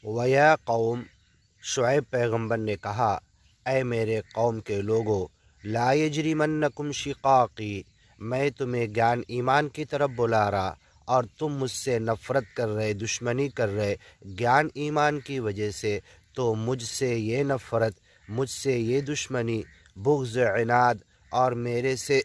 वया कौम, शुएब पैगंबर ने कहा, ऐ मेरे कौम के लोगो, ला यजरिमन्नकुम शिकाकी, मैं तुम्हें ज्ञान ईमान की तरफ बुला रहा और तुम मुझसे नफ़रत कर रहे, दुश्मनी कर रहे ज्ञान ईमान की वजह से। तो मुझसे ये नफ़रत, मुझसे ये दुश्मनी, बुग़्ज़, इनाद और मेरे से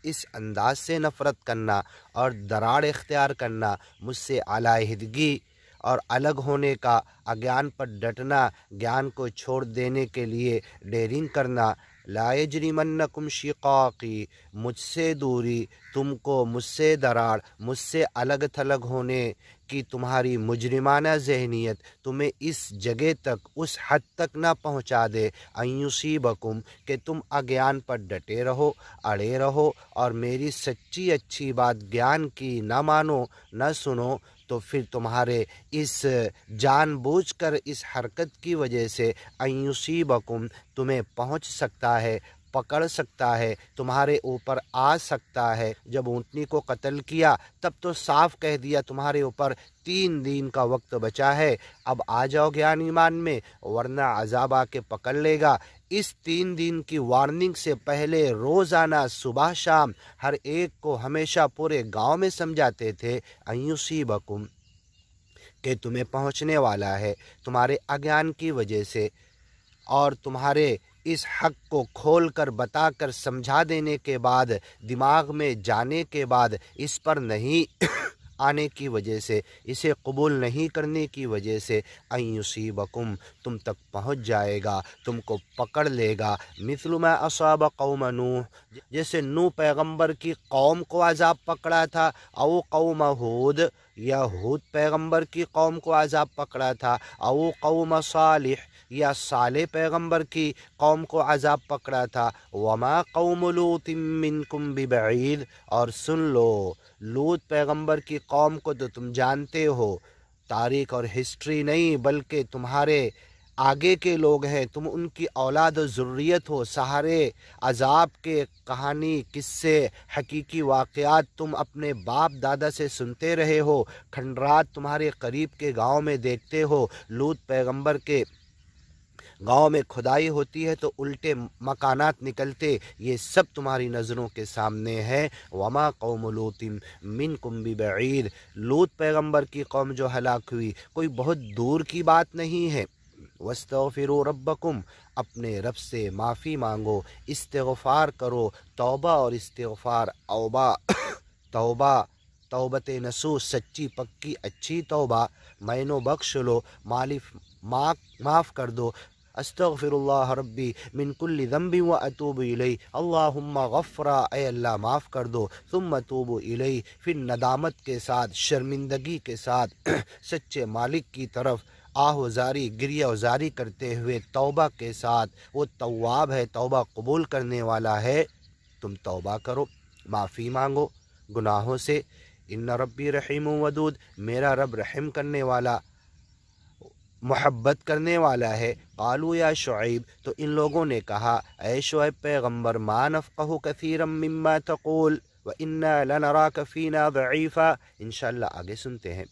इस अंदाज से नफ़रत करना और दरार इख्तियार करना, मुझसे अलहदगी और अलग होने का, अज्ञान पर डटना, ज्ञान को छोड़ देने के लिए डेरिंग करना। ला यजरिमन्नकुम शिकाकी, मुझसे दूरी, तुमको मुझसे दरार, मुझसे अलग थलग होने कि तुम्हारी मुजरिमाना ज़हनियत तुम्हें इस जगह तक, उस हद तक ना पहुँचा दे, अयुसीबकुम, कि तुम अज्ञान पर डटे रहो, अड़े रहो और मेरी सच्ची अच्छी बात ज्ञान की ना मानो, न सुनो। तो फिर तुम्हारे इस जानबूझकर इस हरकत की वजह से अयुसीबकुम, तुम्हें पहुँच सकता है, पकड़ सकता है, तुम्हारे ऊपर आ सकता है। जब ऊँटनी को कत्ल किया तब तो साफ कह दिया तुम्हारे ऊपर 3 दिन का वक्त बचा है, अब आ जाओ ज्ञान ईमान में, वरना अज़ाब आके पकड़ लेगा। इस 3 दिन की वार्निंग से पहले रोज़ाना सुबह शाम हर एक को हमेशा पूरे गांव में समझाते थे, अयुसीबकुम, कि तुम्हें पहुंचने वाला है तुम्हारे अज्ञान की वजह से, और तुम्हारे इस हक़ को खोल कर बता कर समझा देने के बाद, दिमाग में जाने के बाद इस पर नहीं आने की वजह से, इसे कबूल नहीं करने की वजह से, अयुसीबकुम, तुम तक पहुँच जाएगा, तुमको पकड़ लेगा। मिस्लु मा असाब कौम नूह, जैसे नूह पैगंबर की कौम को अज़ाब पकड़ा था, औ कौम हूद, या हूद पैगंबर की कौम को अज़ाब पकड़ा था, औ कौम सालिह, या साले पैगंबर की कौम को अज़ाब पकड़ा था। वमा कौम लूत मिनकुम बिबईद, और सुन लो, लूत पैगंबर की कौम को तो तुम जानते हो, तारीख़ और हिस्ट्री नहीं बल्कि तुम्हारे आगे के लोग हैं, तुम उनकी औलाद और ज़ुर्रियत हो। सहारे अज़ाब के कहानी, किस्से, हकीकी वाक़यात तुम अपने बाप दादा से सुनते रहे हो, खंडरात तुम्हारे करीब के गांव में देखते हो। लूत पैगंबर के गांव में खुदाई होती है तो उल्टे मकानात निकलते, ये सब तुम्हारी नज़रों के सामने है। वमा कौम लूतिम मिनकुम बिबईद, लूत पैगंबर की कौम जो हलाक हुई कोई बहुत दूर की बात नहीं है। वस्तगफिरू रब्बकुम, अपने रब से माफ़ी मांगो, इस्तिग़फ़ार करो, तौबा और इस्तिग़फ़ार, औबा तौबा, तौबत नसूह, सच्ची पक्की अच्छी तौबा, मैनो बख्श लो, माफ़ कर दो। अस्तग़फिरुल्लाह रब्बी मिन कुल्लि ज़ंबि व अतूबु इलैहि, अल्लाहुम्मा गफ़्फ़रा, ऐ अल्लाह माफ़ कर दो, सुम्मा अतूबु इलैहि, फिर नदामत के साथ, शर्मिंदगी के साथ सच्चे मालिक की तरफ आहोजारी, गिरियाजारी करते हुए, तौबा के साथ। वो तव्वाब है, तौबा कबूल करने वाला है। तुम तौबा करो, माफ़ी मांगो गुनाहों से। इन्ना रब्बी रहीमुन वदूद, मेरा रब रहम करने वाला, मोहब्बत करने वाला है। क़ालू या शुएब, तो इन लोगों ने कहा, ऐ शुएब पैगंबर, मा नफ़क़हु कसीरम मिम्मा तक़ूल व इन्ना लनराक फ़ीना ज़ईफ़ा। इंशाअल्लाह आगे सुनते हैं।